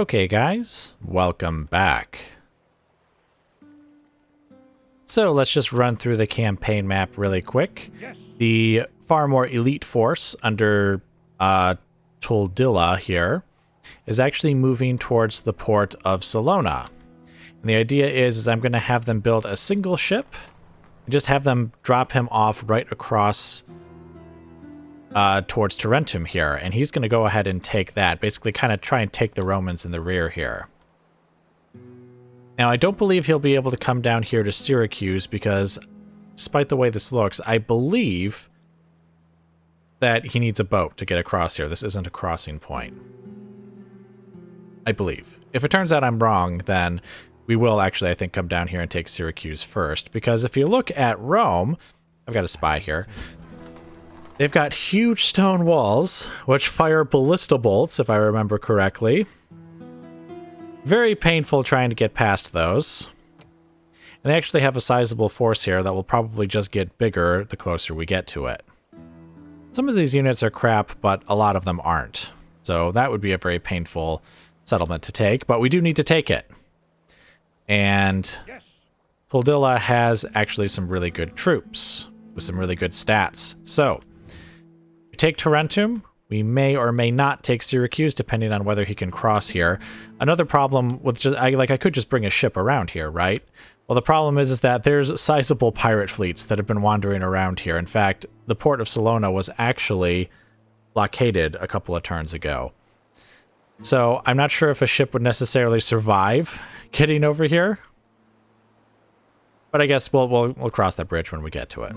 Okay guys, welcome back. So let's just run through the campaign map really quick. Yes. The far more elite force under Tuldilla here is actually moving towards the port of Salona. And the idea is I'm going to have them build a single ship and just have them drop him off right across towards Tarentum here, and he's going to go ahead and take that, basically kind of try and take the Romans in the rear here. Now, I don't believe he'll be able to come down here to Syracuse because, despite the way this looks, I believe that he needs a boat to get across here. This isn't a crossing point. I believe. If it turns out I'm wrong, then we will actually, I think, come down here and take Syracuse first, because if you look at Rome, I've got a spy here. They've got huge stone walls, which fire ballista bolts, if I remember correctly. Very painful trying to get past those. And they actually have a sizable force here that will probably just get bigger the closer we get to it. Some of these units are crap, but a lot of them aren't. So that would be a very painful settlement to take, but we do need to take it. And Tuldilla has actually some really good troops with some really good stats. So we take Tarentum. We may or may not take Syracuse, depending on whether he can cross here. Another problem with just, I could just bring a ship around here, right? Well, the problem is that there's sizable pirate fleets that have been wandering around here. In fact, the port of Salona was actually blockaded a couple of turns ago. So I'm not sure if a ship would necessarily survive getting over here. But I guess we'll cross that bridge when we get to it.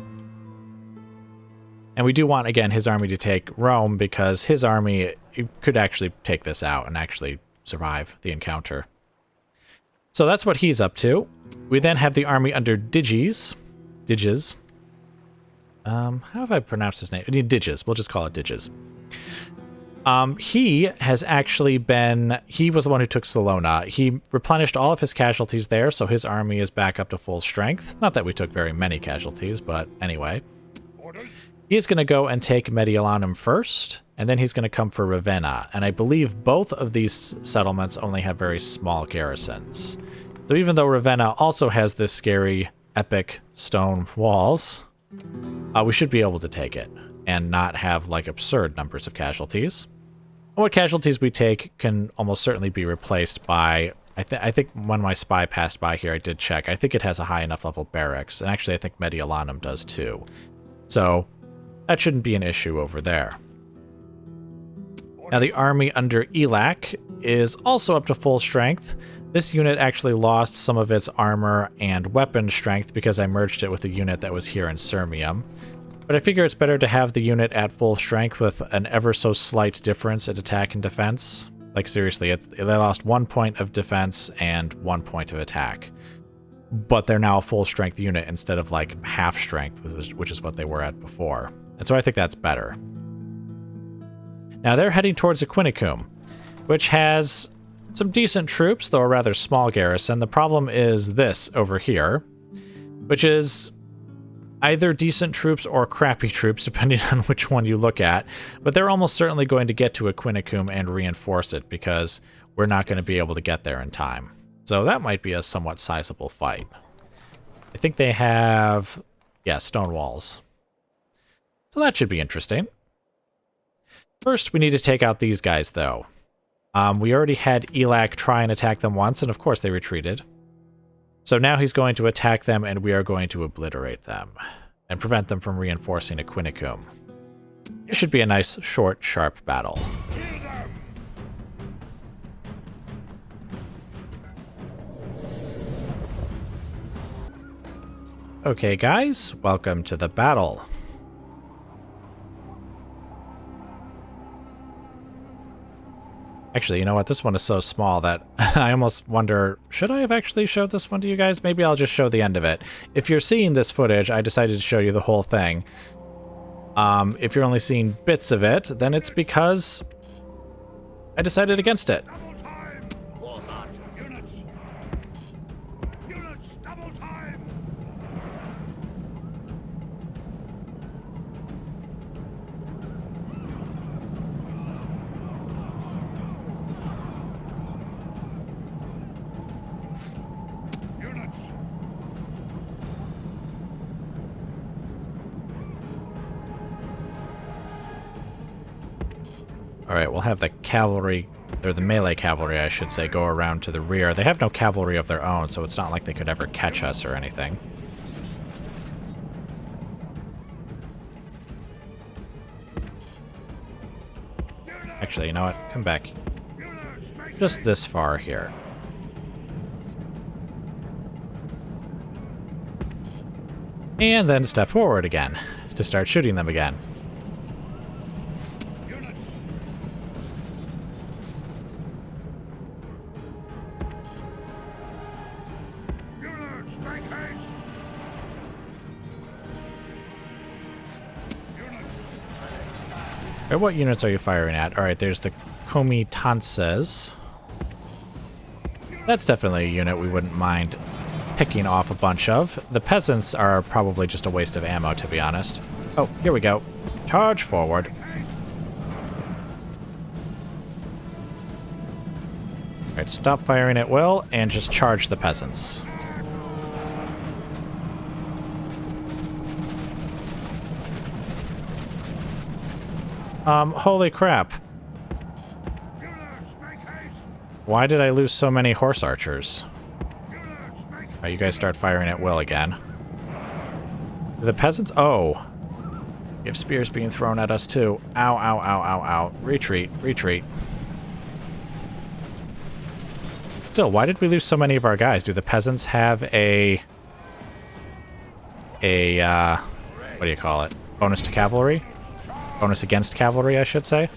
And we do want, again, his army to take Rome, because his army could actually take this out and actually survive the encounter. So that's what he's up to. We then have the army under Diges. How have I pronounced his name? Diges. We'll just call it Diges. He has actually been... He was the one who took Salona. He replenished all of his casualties there, so his army is back up to full strength. Not that we took very many casualties, but anyway. He's going to go and take Mediolanum first, and then he's going to come for Ravenna. And I believe both of these settlements only have very small garrisons. So even though Ravenna also has this scary, epic stone walls, we should be able to take it and not have, like, absurd numbers of casualties. And what casualties we take can almost certainly be replaced by... I think when my spy passed by here, I did check. I think it has a high enough level barracks, and actually I think Mediolanum does too. So that shouldn't be an issue over there. Now the army under Elac is also up to full strength. This unit actually lost some of its armor and weapon strength because I merged it with a unit that was here in Sirmium. But I figure it's better to have the unit at full strength with an ever so slight difference in attack and defense. Like seriously, they lost 1 point of defense and 1 point of attack. But they're now a full strength unit instead of like half strength, which is what they were at before. And so I think that's better. Now they're heading towards Aquincum, which has some decent troops, though a rather small garrison. The problem is this over here, which is either decent troops or crappy troops, depending on which one you look at. But they're almost certainly going to get to Aquincum and reinforce it, because we're not going to be able to get there in time. So that might be a somewhat sizable fight. I think they have, yeah, stone walls. So that should be interesting. First, we need to take out these guys, though. We already had Elac try and attack them once, and of course they retreated. So now he's going to attack them, and we are going to obliterate them and prevent them from reinforcing Aquincum. It should be a nice, short, sharp battle. Okay, guys, welcome to the battle. Actually, you know what? This one is so small that I almost wonder, should I have actually showed this one to you guys? Maybe I'll just show the end of it. If you're seeing this footage, I decided to show you the whole thing. If you're only seeing bits of it, then it's because I decided against it. Alright, we'll have the cavalry, or the melee cavalry, I should say, go around to the rear. They have no cavalry of their own, so it's not like they could ever catch us or anything. Actually, you know what? Come back. Just this far here. And then step forward again to start shooting them again. Alright, what units are you firing at? Alright, there's the Comitances. That's definitely a unit we wouldn't mind picking off a bunch of. The peasants are probably just a waste of ammo, to be honest. Oh, here we go. Charge forward. Alright, stop firing at will and just charge the peasants. Holy crap. Why did I lose so many horse archers? Alright, you guys start firing at will again. The peasants? Oh. We have spears being thrown at us too. Ow, ow, ow, ow, ow. Retreat, retreat. Still, why did we lose so many of our guys? Do the peasants have a what do you call it? Bonus to cavalry? Bonus against cavalry, I should say.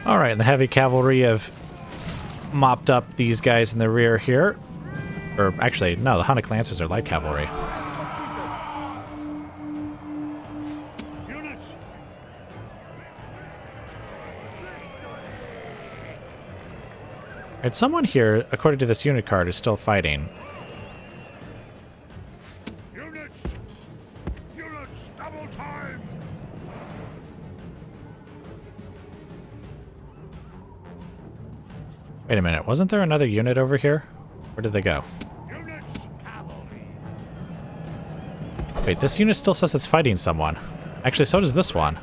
Alright, the heavy cavalry have mopped up these guys in the rear here. Or, actually, no, the Hunnic Lancers are light cavalry. Alright, someone here, according to this unit card, is still fighting. Wait a minute, wasn't there another unit over here? Where did they go? Wait, this unit still says it's fighting someone. Actually, so does this one.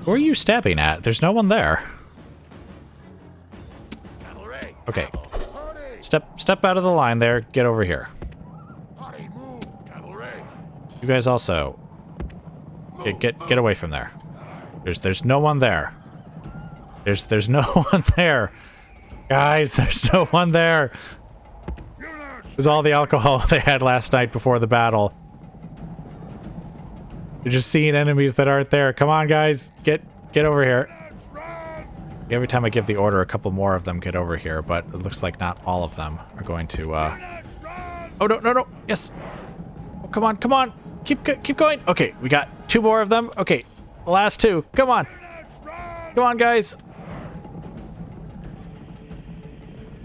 Who are you stabbing at? There's no one there. Okay. Step out of the line there. Get over here. You guys also get away from there. There's no one there. There's no one there. Guys, there's no one there. It was all the alcohol they had last night before the battle. You're just seeing enemies that aren't there. Come on, guys. Get over here. Every time I give the order, a couple more of them get over here, but it looks like not all of them are going to, Oh, no. Yes. Oh, come on. Keep going. Okay, we got 2 more of them. Okay, the last 2. Come on. Come on, guys.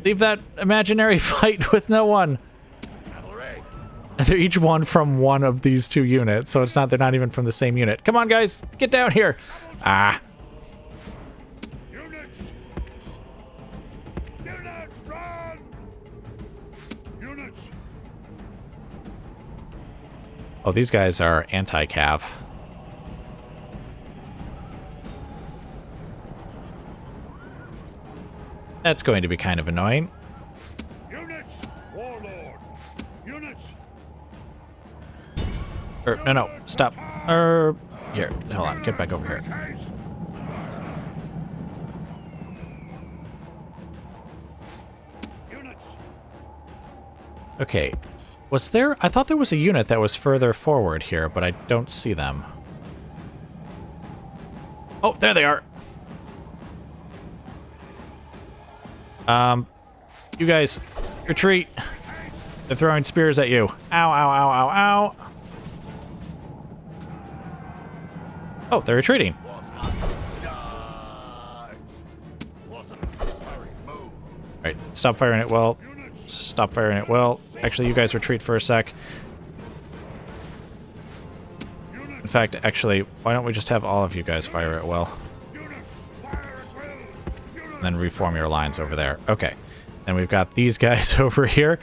Leave that imaginary fight with no one. They're each one from one of these 2 units, so they're not even from the same unit. Come on, guys. Get down here. Ah. Oh, these guys are anti-cav. That's going to be kind of annoying. Units, warlord. Units. No, stop. Here, hold on, get back over here. Okay. Was there... I thought there was a unit that was further forward here, but I don't see them. Oh, there they are. You guys, retreat. They're throwing spears at you. Ow, ow, ow, ow, ow. Oh, they're retreating. Right, stop firing at will. Stop firing at will. Actually, you guys retreat for a sec. In fact, actually, why don't we just have all of you guys fire at will? And then reform your lines over there. Okay. Then we've got these guys over here.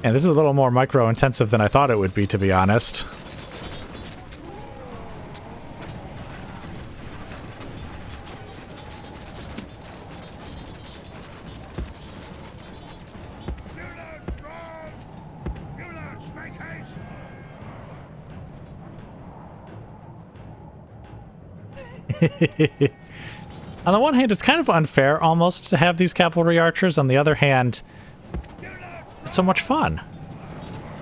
And this is a little more micro-intensive than I thought it would be, to be honest. On the one hand, it's kind of unfair almost to have these cavalry archers. On the other hand, it's so much fun.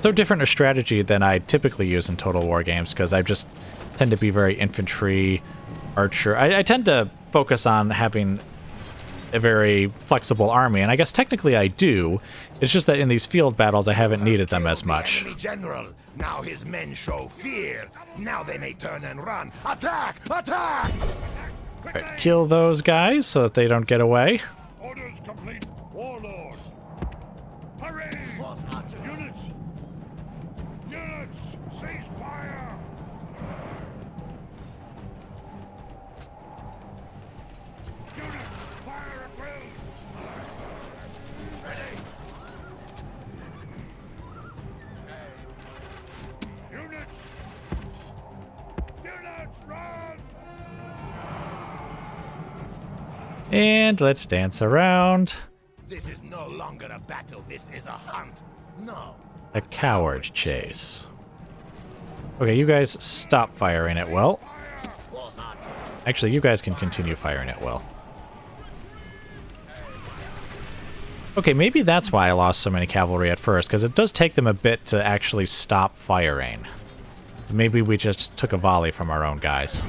So different a strategy than I typically use in Total War games, because I just tend to be very infantry archer. I tend to focus on having a very flexible army, and I guess technically I do. It's just that in these field battles I haven't needed them as much. General. Now his men show fear. Now they may turn and run. Attack! Attack! Right, kill those guys so that they don't get away. Orders complete, warlord. Hurry! Units! Units! Cease fire! Units! Fire at will! Ready! Units! Units, run! And let's dance around. This is no longer a battle. This is a hunt. No. A coward chase. Okay, you guys stop firing at will. Actually, you guys can continue firing at will. Okay, maybe that's why I lost so many cavalry at first, because it does take them a bit to actually stop firing. Maybe we just took a volley from our own guys.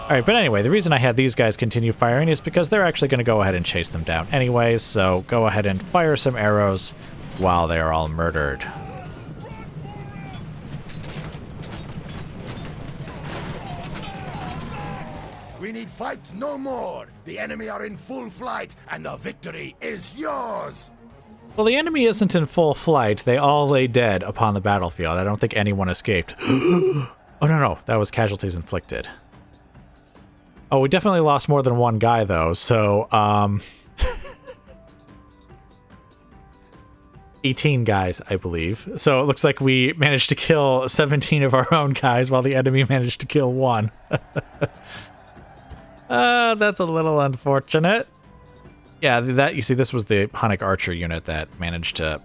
Alright, but anyway, the reason I had these guys continue firing is because they're actually going to go ahead and chase them down anyways, so go ahead and fire some arrows while they are all murdered. We need fight no more. The enemy are in full flight, and the victory is yours. Well, the enemy isn't in full flight. They all lay dead upon the battlefield. I don't think anyone escaped. Oh, no, that was casualties inflicted. Oh, we definitely lost more than one guy, though, so, 18 guys, I believe. So it looks like we managed to kill 17 of our own guys while the enemy managed to kill one. That's a little unfortunate. Yeah, that, you see, this was the Hunnic archer unit that managed to...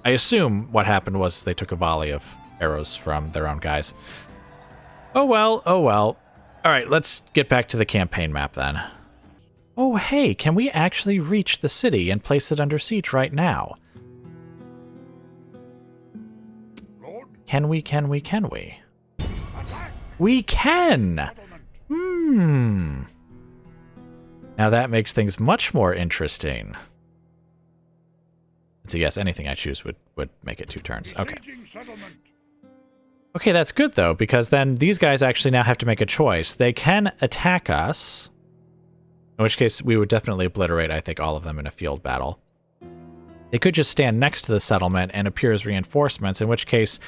I assume what happened was they took a volley of arrows from their own guys. Oh well, oh well. Alright, let's get back to the campaign map then. Oh hey, can we actually reach the city and place it under siege right now? Lord, Can we? We can! Now that makes things much more interesting. So yes, anything I choose would make it 2 turns. Okay. besieging settlement. Okay, that's good though, because then these guys actually now have to make a choice. They can attack us, in which case we would definitely obliterate, I think, all of them in a field battle. They could just stand next to the settlement and appear as reinforcements, in which case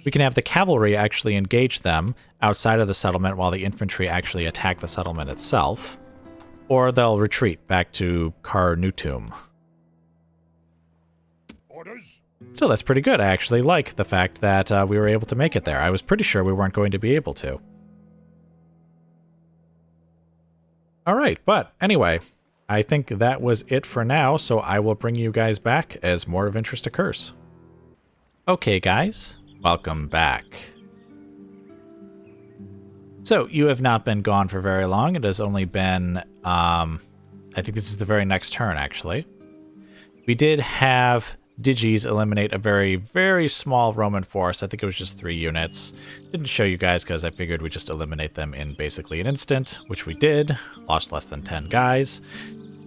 we can have the cavalry actually engage them outside of the settlement while the infantry actually attack the settlement itself. Or they'll retreat back to Carnutum. Orders. Still, that's pretty good. I actually like the fact that we were able to make it there. I was pretty sure we weren't going to be able to. Alright, but anyway, I think that was it for now, so I will bring you guys back as more of interest occurs. Okay, guys, welcome back. So, you have not been gone for very long. It has only been, I think this is the very next turn, actually. We did have Digis eliminate a very, very small Roman force. I think it was just 3 units. Didn't show you guys because I figured we'd just eliminate them in basically an instant, which we did. Lost less than 10 guys.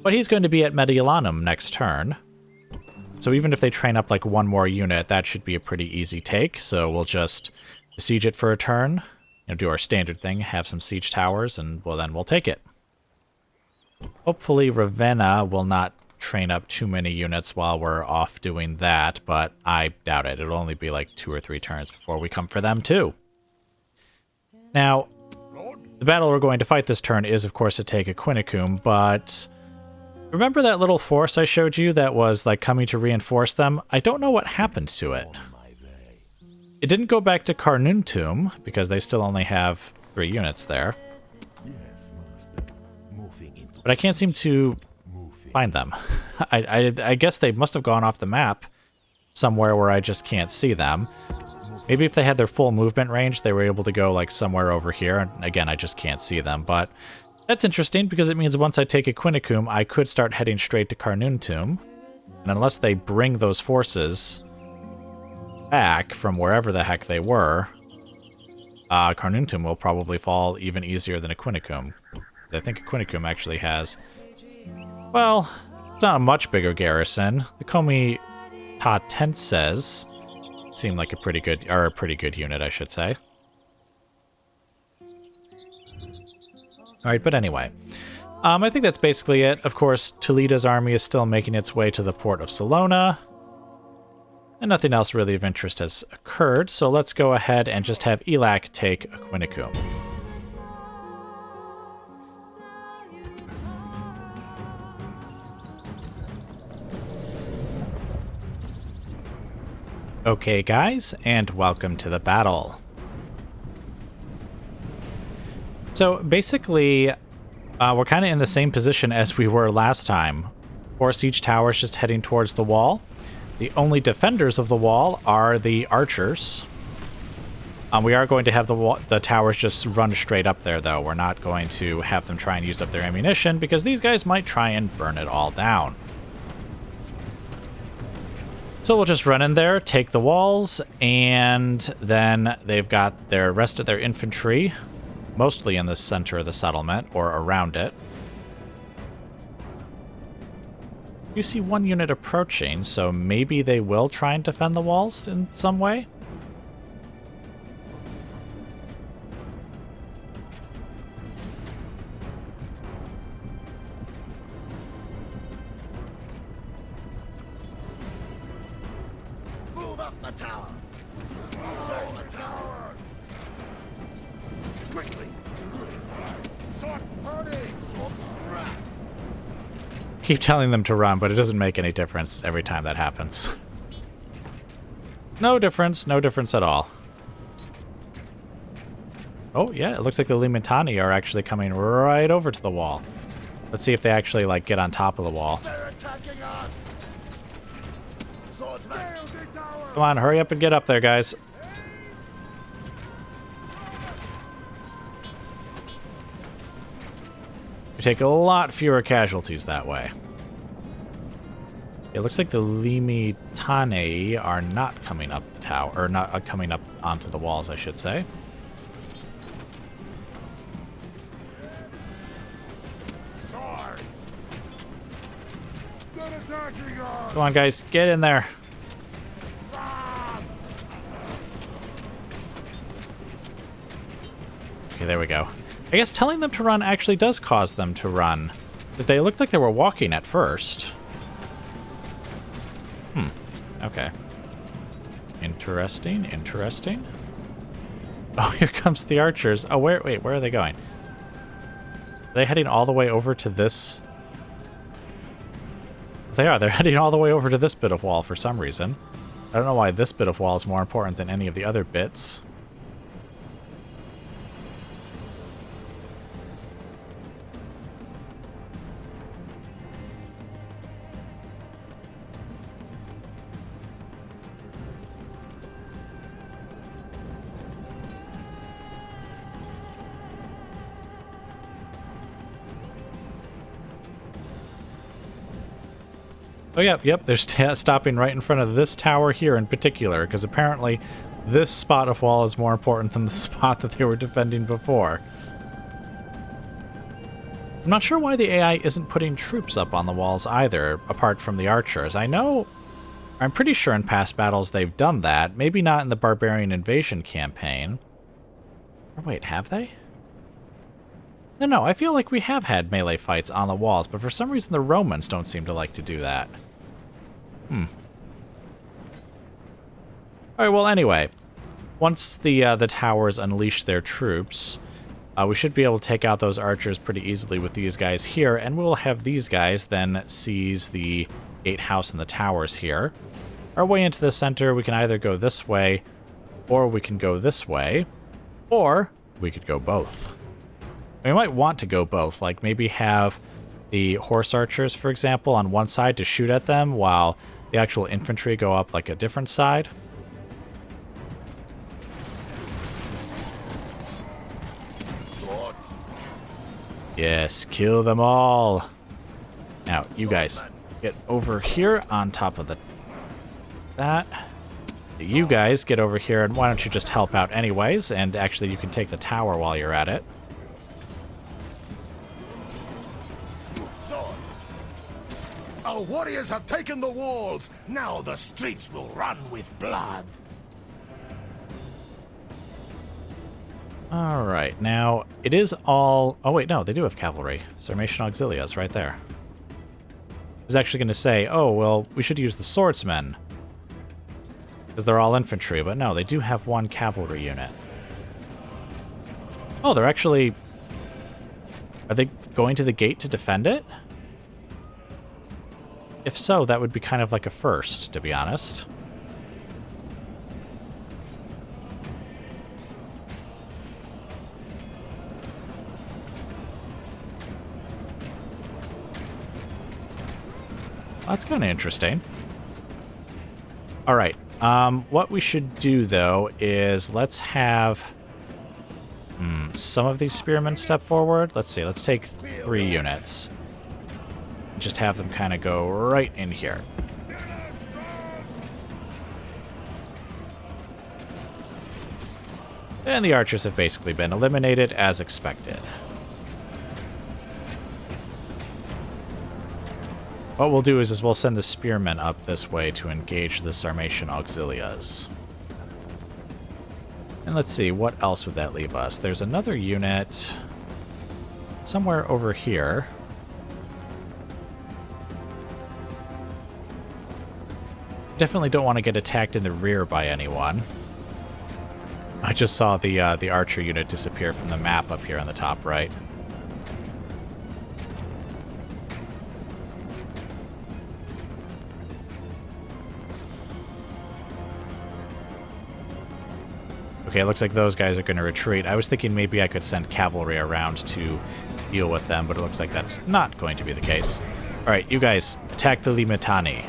But he's going to be at Mediolanum next turn. So even if they train up like 1 more unit, that should be a pretty easy take. So we'll just besiege it for a turn, do our standard thing, have some siege towers, and well, then we'll take it. Hopefully Ravenna will not train up too many units while we're off doing that, but I doubt it. It'll only be like 2 or 3 turns before we come for them too. Now, the battle we're going to fight this turn is, of course, to take Aquincum, but remember that little force I showed you that was like coming to reinforce them? I don't know what happened to it. It didn't go back to Carnuntum, because they still only have 3 units there. But I can't seem to find them. I guess they must have gone off the map somewhere where I just can't see them. Maybe if they had their full movement range, they were able to go like somewhere over here. And again, I just can't see them. But that's interesting because it means once I take Aquincum, I could start heading straight to Carnuntum. And unless they bring those forces back from wherever the heck they were, Carnuntum will probably fall even easier than Aquincum. I think Aquincum actually has, well, it's not a much bigger garrison. The Comitatenses seem like a pretty good unit, I should say. Alright, but anyway. I think that's basically it. Of course, Toledo's army is still making its way to the port of Salona. And nothing else really of interest has occurred, so let's go ahead and just have Elac take Aquincum. Okay, guys, and welcome to the battle. So basically, we're kind of in the same position as we were last time. 4 siege towers just heading towards the wall. The only defenders of the wall are the archers. We are going to have the towers just run straight up there, though. We're not going to have them try and use up their ammunition, because these guys might try and burn it all down. So we'll just run in there, take the walls, and then they've got their rest of their infantry, mostly in the center of the settlement, or around it. You see 1 unit approaching, so maybe they will try and defend the walls in some way? Move up the tower! Move the tower! Quickly! Sword party! Keep telling them to run, but it doesn't make any difference every time that happens. No difference at all. Oh, yeah, it looks like the Limitani are actually coming right over to the wall. Let's see if they actually, like, get on top of the wall. They're attacking us! Swordsman! Come on, hurry up and get up there, guys. We take a lot fewer casualties that way. It looks like the Limitani are not coming up tower, or not coming up onto the walls, I should say. Swords! They're attacking us! Come on, guys, get in there. Okay, there we go. I guess telling them to run actually does cause them to run, because they looked like they were walking at first. Okay. Interesting, interesting. Oh, here comes the archers. Oh, wait, where are they going? Are they heading all the way over to this? They are. They're heading all the way over to this bit of wall for some reason. I don't know why this bit of wall is more important than any of the other bits. Oh, yep, they're stopping right in front of this tower here in particular, because apparently this spot of wall is more important than the spot that they were defending before. I'm not sure why the AI isn't putting troops up on the walls either, apart from the archers. I'm pretty sure in past battles they've done that. Maybe not in the Barbarian invasion campaign. Or wait, have they? No, I feel like we have had melee fights on the walls, but for some reason the Romans don't seem to like to do that. Alright, well anyway, once the towers unleash their troops, we should be able to take out those archers pretty easily with these guys here, and we'll have these guys then seize the gatehouse and the towers here. Our way into the center, we can either go this way, or we can go this way, or we could go both. We might want to go both, like maybe have the horse archers, for example, on one side to shoot at them, while the actual infantry go up like a different side. Yes, kill them all. Now, you guys, get over here on top of that. You guys get over here, and why don't you just help out anyways, and actually you can take the tower while you're at it. Our warriors have taken the walls. Now the streets will run with blood. Alright, now, it is all... Oh wait, no, they do have cavalry. Sarmatian Auxilias right there. I was actually going to say, oh, well, we should use the swordsmen, because they're all infantry, but no, they do have one cavalry unit. Oh, they're actually... Are they going to the gate to defend it? If so, that would be kind of like a first, to be honest. That's kind of interesting. All right. What we should do, though, is let's have some of these spearmen step forward. Let's see. Let's take 3 units. Just have them kind of go right in here. And the archers have basically been eliminated as expected. What we'll do is we'll send the spearmen up this way to engage the Sarmatian Auxilias. And let's see, what else would that leave us? There's another unit somewhere over here. Definitely don't want to get attacked in the rear by anyone. I just saw the archer unit disappear from the map up here on the top right. Okay, it looks like those guys are going to retreat. I was thinking maybe I could send cavalry around to deal with them, but it looks like that's not going to be the case. All right, you guys, attack the Limitani.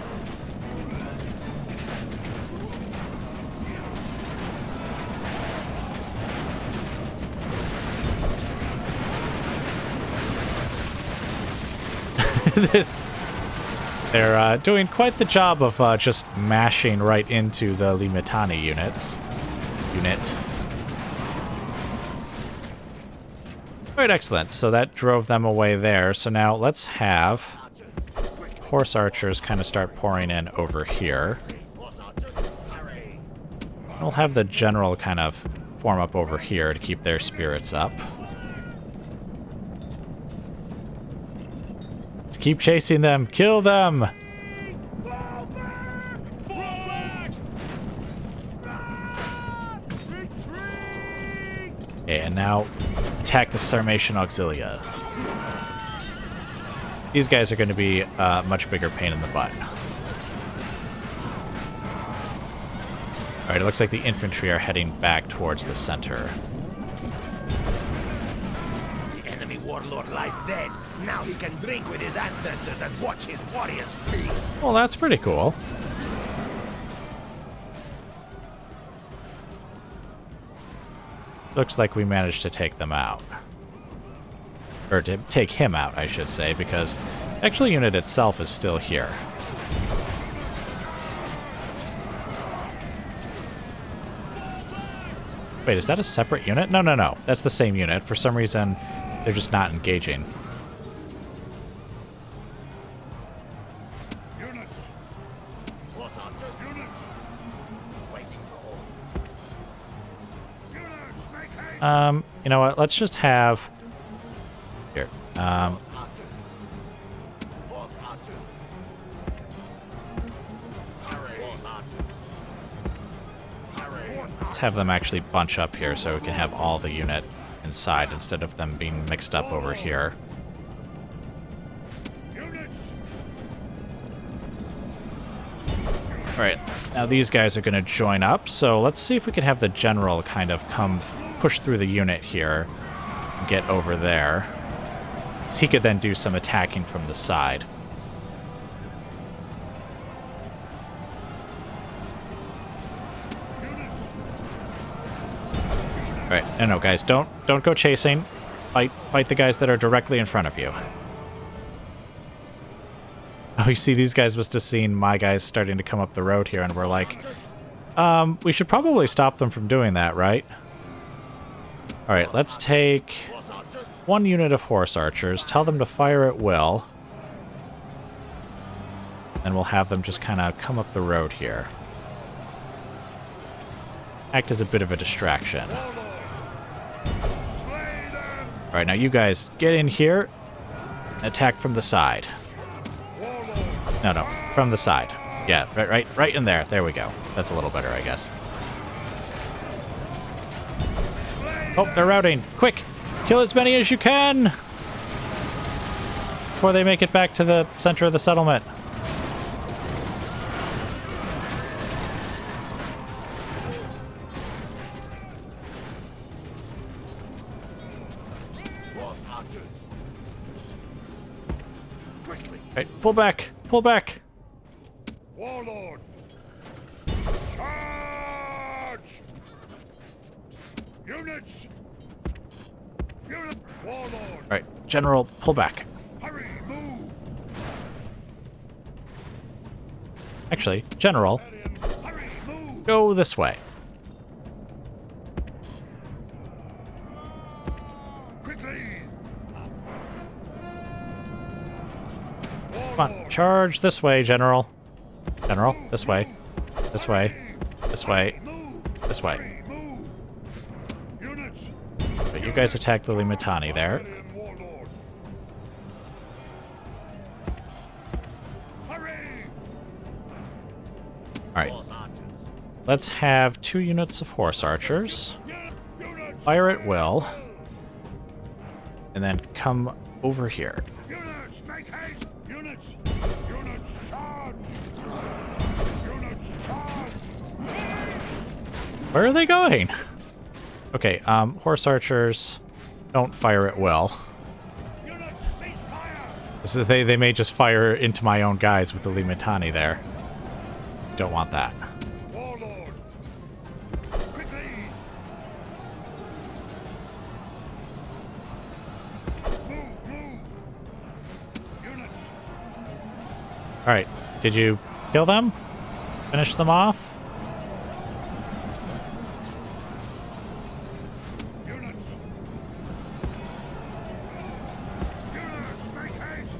They're doing quite the job of just mashing right into the Limitani unit. Alright, excellent. So that drove them away there. So now let's have horse archers kind of start pouring in over here. We'll have the general kind of form up over here to keep their spirits up. Keep chasing them. Kill them. Okay, and now attack the Sarmatian Auxilia. These guys are going to be a much bigger pain in the butt. Alright, it looks like the infantry are heading back towards the center. The enemy warlord lies dead. Now he can drink with his ancestors and watch his warriors flee. Well, that's pretty cool. Looks like we managed to take them out. Or to take him out, I should say, because the actual unit itself is still here. Wait, is that a separate unit? No, no, no. That's the same unit. For some reason, they're just not engaging. Units. Units. Waiting for units. Make haste. You know what? Let's just have... Here. Let's have them actually bunch up here so we can have all the unit inside instead of them being mixed up over here. Units. Alright, now these guys are going to join up, so let's see if we can have the general kind of come push through the unit here and get over there. So he could then do some attacking from the side. Alright, no, guys, don't go chasing. Fight the guys that are directly in front of you. Oh, you see, these guys must have seen my guys starting to come up the road here, and we're like, we should probably stop them from doing that, right? Alright, let's take 1 unit of horse archers, tell them to fire at will, and we'll have them just kind of come up the road here. Act as a bit of a distraction. Alright, now you guys get in here, attack from the side. No, from the side. Yeah, right in there. There we go. That's a little better, I guess. Oh, they're routing. Quick! Kill as many as you can! Before they make it back to the center of the settlement. Right, pull back! Pull back! Warlord. Charge! Units. Unit. Warlord. Right, General, pull back. Hurry, move. Actually, General, Hurry, move. go this way. Quickly. Come on, charge this way, General. General, this way. This way. This way. This way. Move. Units. But you guys attack the Limitani there. Warlord. Hurry. Alright. Let's have 2 units of horse archers. Units. Fire at will. And then come over here. Units, make haste. Units. Units, charge. Units, charge. Where are they going? Okay, horse archers don't fire at will. Units, cease fire. So they may just fire into my own guys with the Limitani there. Don't want that. Warlord. Quickly. Move. Units. Alright, did you kill them? Finish them off? Units. Units, make haste.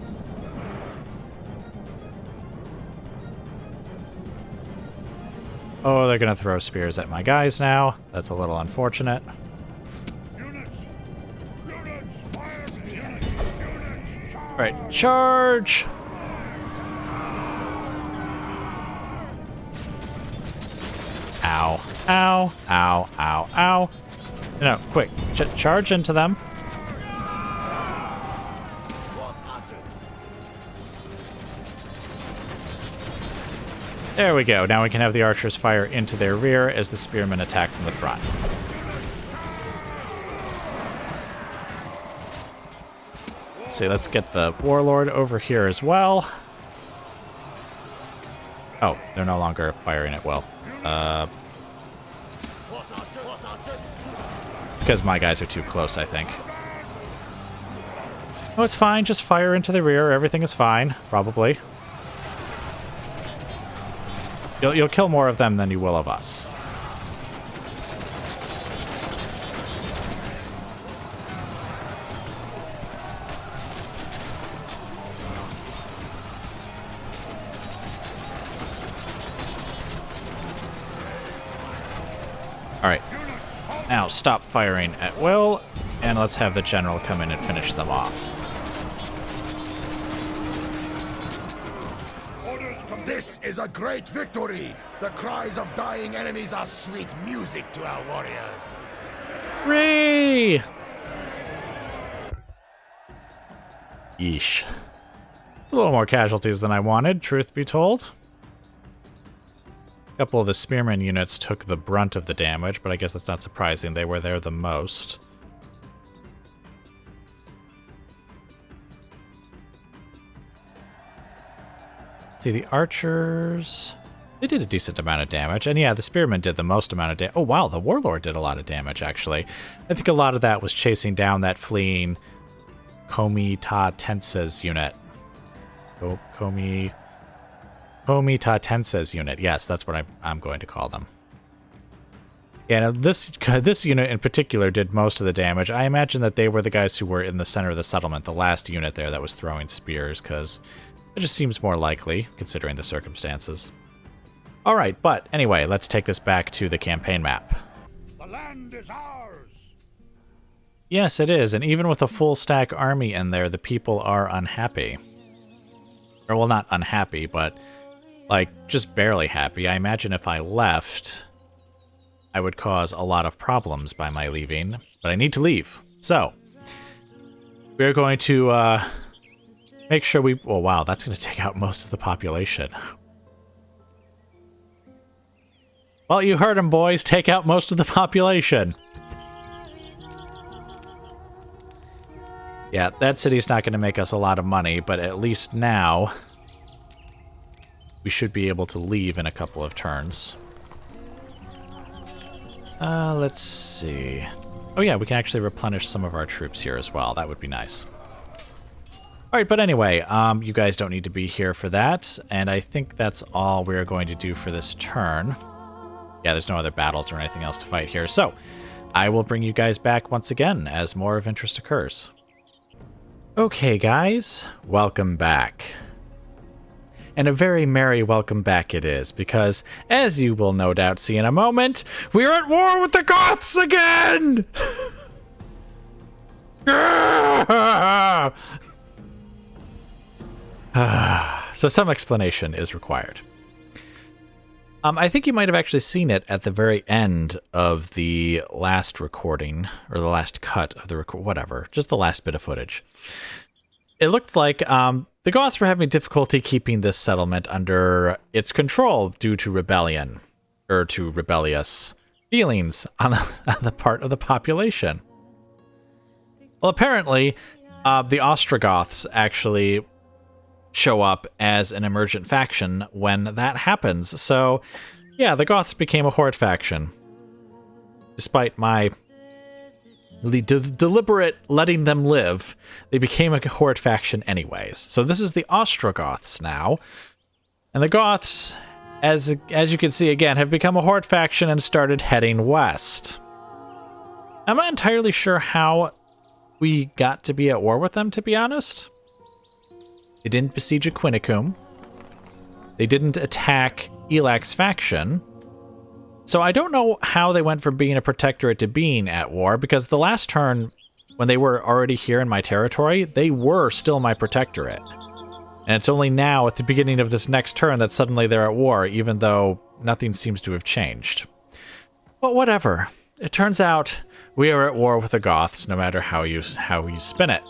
Oh, they're gonna throw spears at my guys now. That's a little unfortunate. Units. Units, fire. Units. Units, charge. Alright, charge! Ow. Ow. Ow. Ow. Ow. No, quick. Charge into them. There we go. Now we can have the archers fire into their rear as the spearmen attack from the front. Let's see, let's get the warlord over here as well. Oh, they're no longer firing at will. Because my guys are too close, I think. Oh, it's fine. Just fire into the rear. Everything is fine, probably. You'll kill more of them than you will of us. Alright. Now, stop firing at will, and let's have the general come in and finish them off. This is a great victory! The cries of dying enemies are sweet music to our warriors. Hooray! Yeesh. It's a little more casualties than I wanted, truth be told. A couple of the spearman units took the brunt of the damage, but I guess that's not surprising. They were there the most. See, the archers... They did a decent amount of damage. And yeah, the spearmen did the most amount of damage. Oh, wow, the warlord did a lot of damage, actually. I think a lot of that was chasing down that fleeing Comitatenses unit. Comitatenses unit. Yes, that's what I'm going to call them. Yeah, now this unit in particular did most of the damage. I imagine that they were the guys who were in the center of the settlement, the last unit there that was throwing spears, because it just seems more likely, considering the circumstances. Alright, but anyway, let's take this back to the campaign map. The land is ours! Yes, it is, and even with a full stack army in there, the people are unhappy. Or, well, not unhappy, but, like, just barely happy. I imagine if I left, I would cause a lot of problems by my leaving, but I need to leave. So, we're going to, make sure we... Oh, wow, that's going to take out most of the population. Well, you heard him, boys. Take out most of the population. Yeah, that city's not going to make us a lot of money, but at least now we should be able to leave in a couple of turns. Let's see. Oh yeah, we can actually replenish some of our troops here as well. That would be nice. Alright, but anyway, you guys don't need to be here for that, and I think that's all we're going to do for this turn. Yeah, there's no other battles or anything else to fight here, so I will bring you guys back once again as more of interest occurs. Okay, guys, welcome back. And a very merry welcome back it is, because, as you will no doubt see in a moment, we're at war with the Goths again! So some explanation is required. I think you might have actually seen it at the very end of the last recording, or the last cut of the whatever, just the last bit of footage. It looked like the Goths were having difficulty keeping this settlement under its control due to rebellion, or to rebellious feelings on the part of the population. Well, apparently, the Ostrogoths actually show up as an emergent faction when that happens. So, yeah, the Goths became a horde faction. Despite my deliberate letting them live, they became a horde faction anyways. So this is the Ostrogoths now. And the Goths, as you can see again, have become a horde faction and started heading west. I'm not entirely sure how we got to be at war with them, to be honest. They didn't besiege Aquincum. They didn't attack Elac's faction. So I don't know how they went from being a protectorate to being at war, because the last turn, when they were already here in my territory, they were still my protectorate. And it's only now, at the beginning of this next turn, that suddenly they're at war, even though nothing seems to have changed. But whatever. It turns out we are at war with the Goths, no matter how you spin it.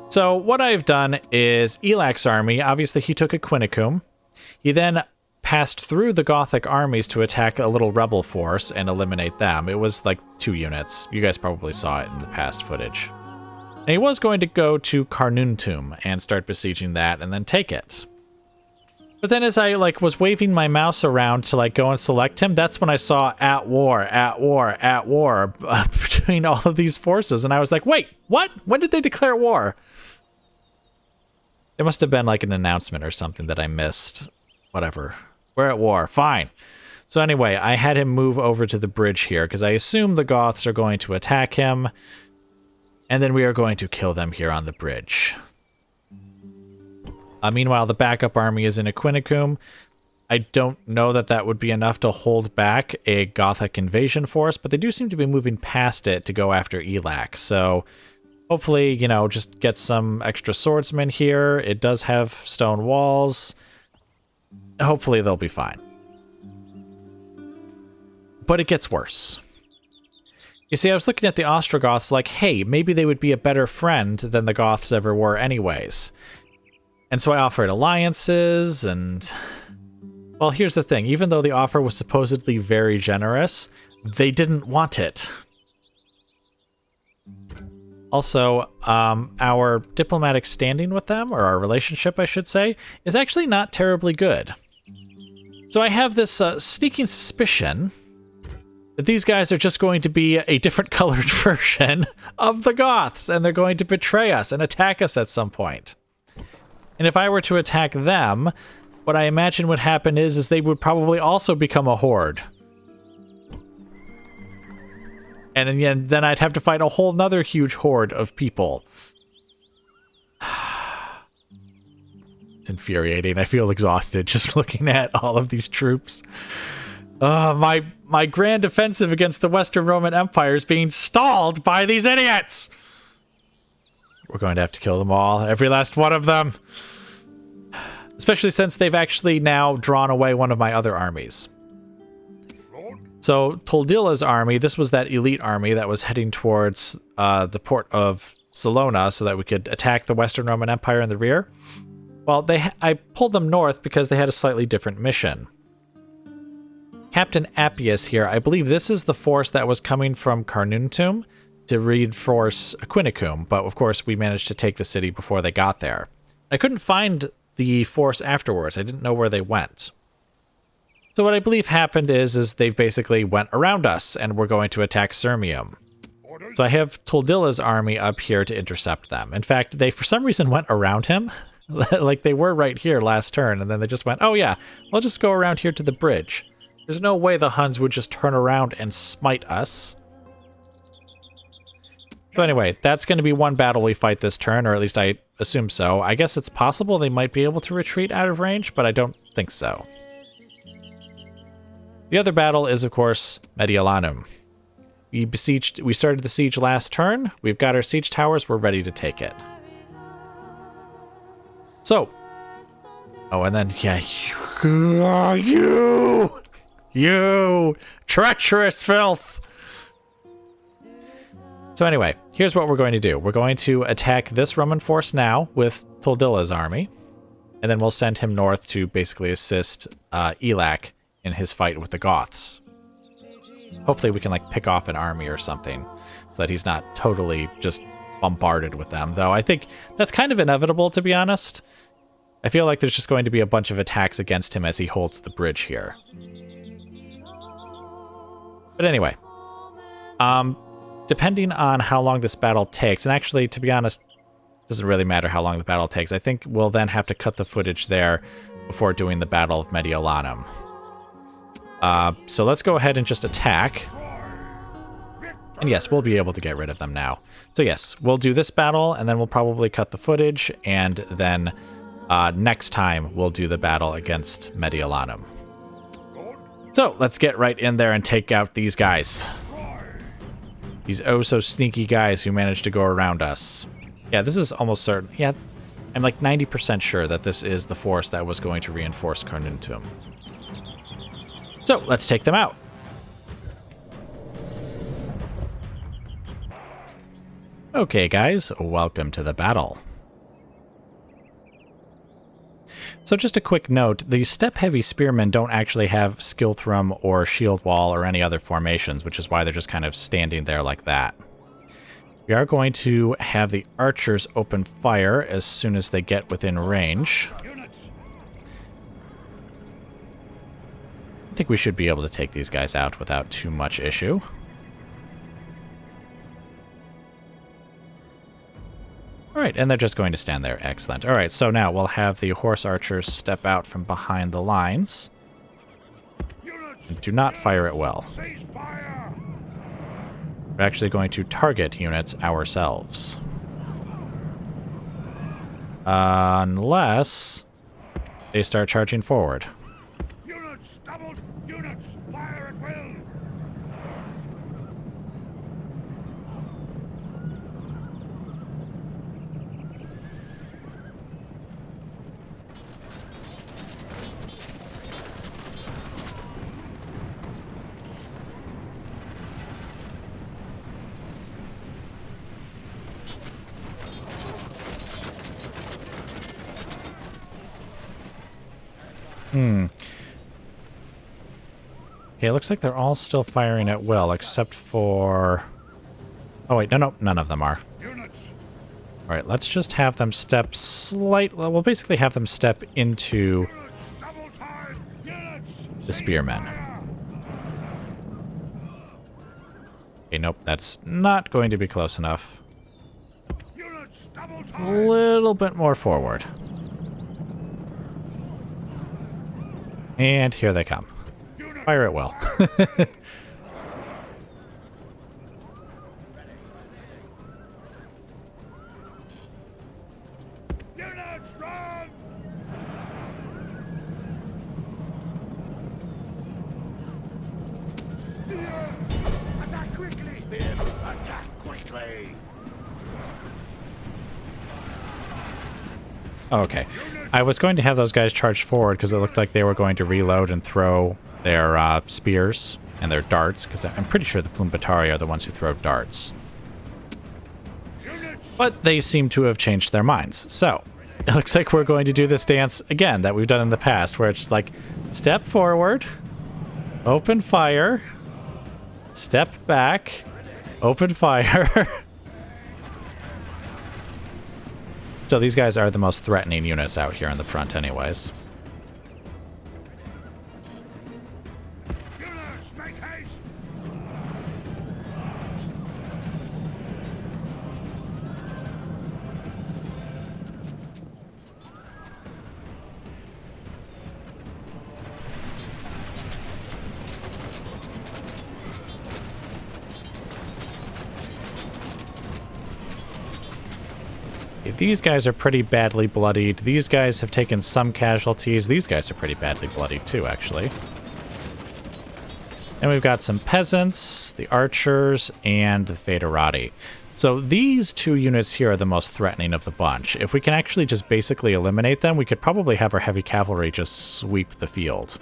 So what I've done is Elac's army, obviously he took Aquincum. He then passed through the Gothic armies to attack a little rebel force and eliminate them. It was like 2 units. You guys probably saw it in the past footage. And he was going to go to Carnuntum and start besieging that and then take it. But then as I was waving my mouse around to go and select him, that's when I saw at war between all of these forces. And I was like, wait, what? When did they declare war? There must have been an announcement or something that I missed. Whatever. We're at war. Fine. So anyway, I had him move over to the bridge here because I assume the Goths are going to attack him. And then we are going to kill them here on the bridge. Meanwhile, the backup army is in Aquincum. I don't know that that would be enough to hold back a Gothic invasion force, but they do seem to be moving past it to go after Elac. So hopefully, you know, just get some extra swordsmen here. It does have stone walls. Hopefully they'll be fine. But it gets worse. You see, I was looking at the Ostrogoths like, hey, maybe they would be a better friend than the Goths ever were anyways. And so I offered alliances, and... well, here's the thing. Even though the offer was supposedly very generous, they didn't want it. Also, our diplomatic standing with them, or our relationship, I should say, is actually not terribly good. So I have this sneaking suspicion that these guys are just going to be a different colored version of the Goths, and they're going to betray us and attack us at some point. And if I were to attack them, what I imagine would happen is they would probably also become a horde. And then I'd have to fight a whole nother huge horde of people. It's infuriating. I feel exhausted just looking at all of these troops. My grand offensive against the Western Roman Empire is being stalled by these idiots! We're going to have to kill them all. Every last one of them. Especially since they've actually now drawn away one of my other armies. So, Toldilla's army, this was that elite army that was heading towards the port of Salona so that we could attack the Western Roman Empire in the rear. Well, I pulled them north because they had a slightly different mission. Captain Appius here, I believe this is the force that was coming from Carnuntum to reinforce Aquincum, but of course we managed to take the city before they got there. I couldn't find the force afterwards. I didn't know where they went. So what I believe happened is they've basically went around us, and we're going to attack Sirmium. So I have Toldilla's army up here to intercept them. In fact, they for some reason went around him. Like they were right here last turn, and then they just went, oh yeah, we'll just go around here to the bridge. There's no way the Huns would just turn around and smite us. So anyway, that's going to be one battle we fight this turn, or at least I assume so. I guess it's possible they might be able to retreat out of range, but I don't think so. The other battle is, of course, Mediolanum. We started the siege last turn. We've got our siege towers. We're ready to take it. So. Oh, and then, yeah. You treacherous filth. So anyway, here's what we're going to do. We're going to attack this Roman force now with Toldilla's army. And then we'll send him north to basically assist Elac in his fight with the Goths. Hopefully we can like pick off an army or something so that he's not totally just bombarded with them. Though I think that's kind of inevitable, to be honest. I feel like there's just going to be a bunch of attacks against him as he holds the bridge here. But anyway, depending on how long this battle takes, and actually, to be honest, it doesn't really matter how long the battle takes. I think we'll then have to cut the footage there before doing the Battle of Mediolanum. So let's go ahead and just attack. And yes, we'll be able to get rid of them now. So yes, we'll do this battle, and then we'll probably cut the footage, and then next time we'll do the battle against Mediolanum. So let's get right in there and take out these guys. These oh-so-sneaky guys who managed to go around us. Yeah, this is almost certain. Yeah, I'm like 90% sure that this is the force that was going to reinforce Carnuntum. So, let's take them out. Okay, guys, welcome to the battle. So just a quick note, the step-heavy spearmen don't actually have Skilthrum or Shield Wall or any other formations, which is why they're just kind of standing there like that. We are going to have the archers open fire as soon as they get within range. I think we should be able to take these guys out without too much issue. Alright, and they're just going to stand there. Excellent. Alright, so now we'll have the horse archers step out from behind the lines. And do not fire at will. We're actually going to target units ourselves. Unless they start charging forward. Okay, it looks like they're all still firing at will, except for... Oh, wait, no, none of them are. Units. All right, let's just have them step we'll basically have them step into Units. Double time. Units. the spearmen. Okay, nope, that's not going to be close enough. Units. Double A time. little bit more forward. And here they come. Units. Fire at will. Units. Run. Spears. Attack quickly. Spears. Attack quickly. Okay. I was going to have those guys charge forward because it looked like they were going to reload and throw their spears and their darts, because I'm pretty sure the Plumbatarii are the ones who throw darts. Units. But they seem to have changed their minds. So, it looks like we're going to do this dance again that we've done in the past, where it's just like, step forward, open fire, step back, open fire. So these guys are the most threatening units out here in the front anyways. Units. Make haste. These guys are pretty badly bloodied. These guys have taken some casualties. These guys are pretty badly bloodied too, actually. And we've got some peasants, the archers, and the Federati. So these two units here are the most threatening of the bunch. If we can actually just basically eliminate them, we could probably have our heavy cavalry just sweep the field.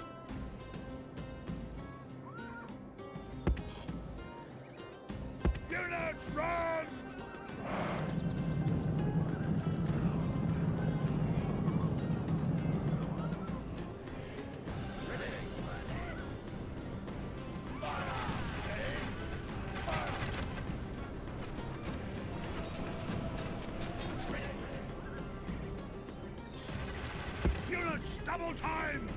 Units. Run. Units. Double time.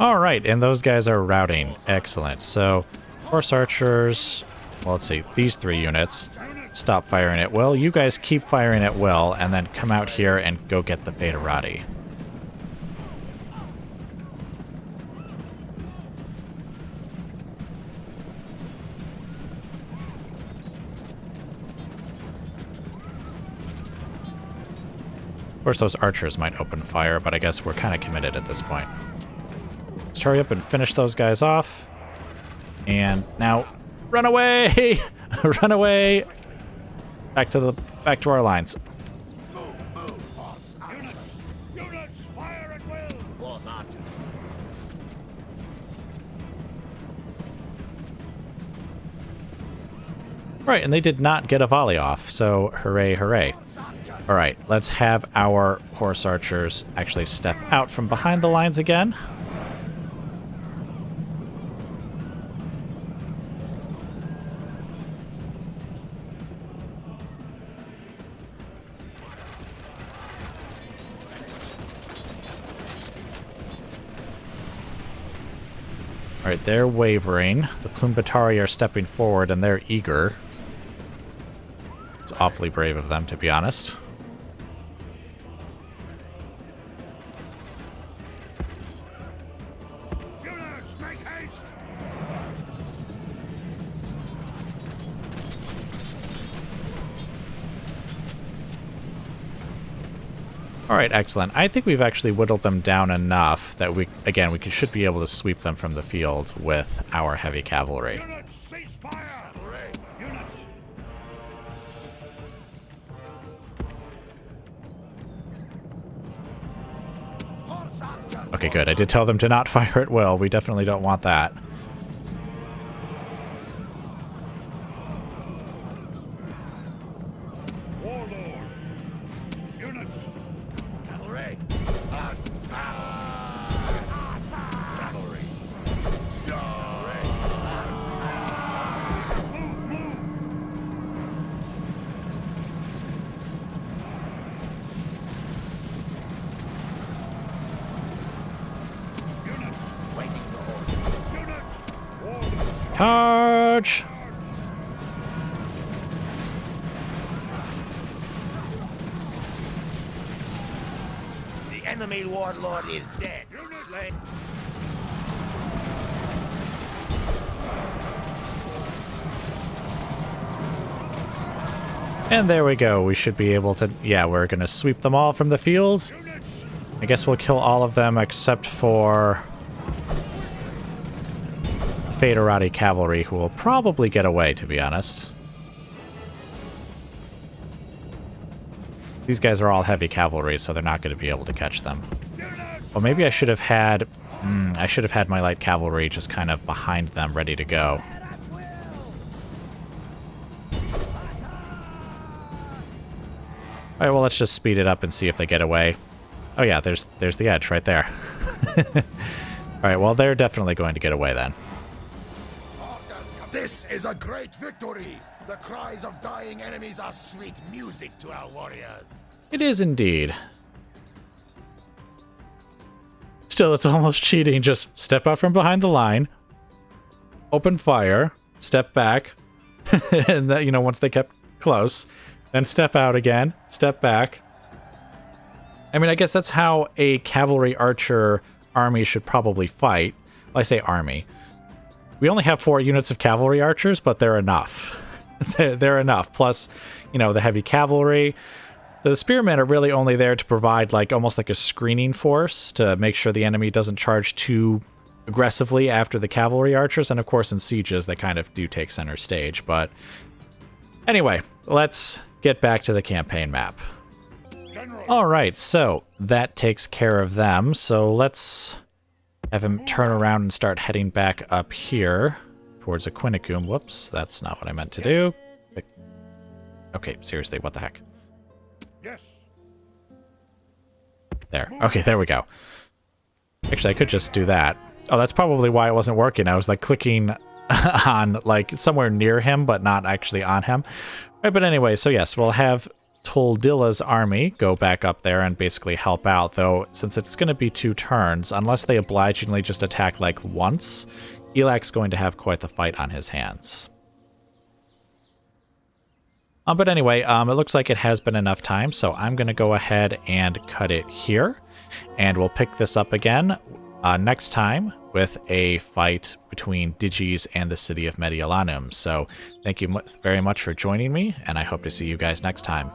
All right, and those guys are routing. Excellent. So, horse archers, well, let's see, these three units stop firing at will. You guys keep firing at will, and then come out here and go get the Federati. Of course, those archers might open fire, but I guess we're kind of committed at this point. Let's hurry up and finish those guys off. And now, run away! Run away! Back to our lines. Units. Units. Fire at will. Horse archers. Right, and they did not get a volley off, so hooray, hooray. All right, let's have our horse archers actually step out from behind the lines again. All right, they're wavering. The Plumbatarii are stepping forward, and they're eager. It's awfully brave of them, to be honest. Units. Make haste. All right, excellent. I think we've actually whittled them down enough that we should be able to sweep them from the field with our heavy cavalry. Units. Cease fire. Units. Horse archers. Okay, good. I did tell them to not fire at will. We definitely don't want that. Charge! The enemy warlord is dead. Slain. And there we go. We should be able to... Yeah, we're going to sweep them all from the field. I guess we'll kill all of them except for Federati cavalry, who will probably get away, to be honest. These guys are all heavy cavalry, so they're not going to be able to catch them. Well, maybe I should have had... I should have had my light cavalry just kind of behind them, ready to go. Alright, well, let's just speed it up and see if they get away. Oh yeah, there's the edge right there. Alright, well, they're definitely going to get away then. This is a great victory! The cries of dying enemies are sweet music to our warriors. It is indeed. Still, it's almost cheating. Just step out from behind the line, open fire, step back, and that, you know, once they get close, then step out again, step back. I mean, I guess that's how a cavalry archer army should probably fight. Well, I say army. We only have 4 units of cavalry archers, but they're enough. They're enough. Plus, you know, the heavy cavalry. The spearmen are really only there to provide like almost like a screening force to make sure the enemy doesn't charge too aggressively after the cavalry archers. And of course, in sieges, they kind of do take center stage. But anyway, let's get back to the campaign map. All right, so that takes care of them. So let's have him turn around and start heading back up here towards Aquincum. Whoops, that's not what I meant to do. Okay, seriously, what the heck? Yes. There. Okay, there we go. Actually, I could just do that. Oh, that's probably why it wasn't working. I was like clicking on like somewhere near him, but not actually on him. Right, but anyway, so yes, we'll have Toldilla's army go back up there and basically help out, though since it's going to be 2 turns, unless they obligingly just attack like once, Elak's going to have quite the fight on his hands. But anyway, it looks like it has been enough time, so I'm going to go ahead and cut it here, and we'll pick this up again next time with a fight between Digis and the city of Mediolanum. So thank you very much for joining me, and I hope to see you guys next time.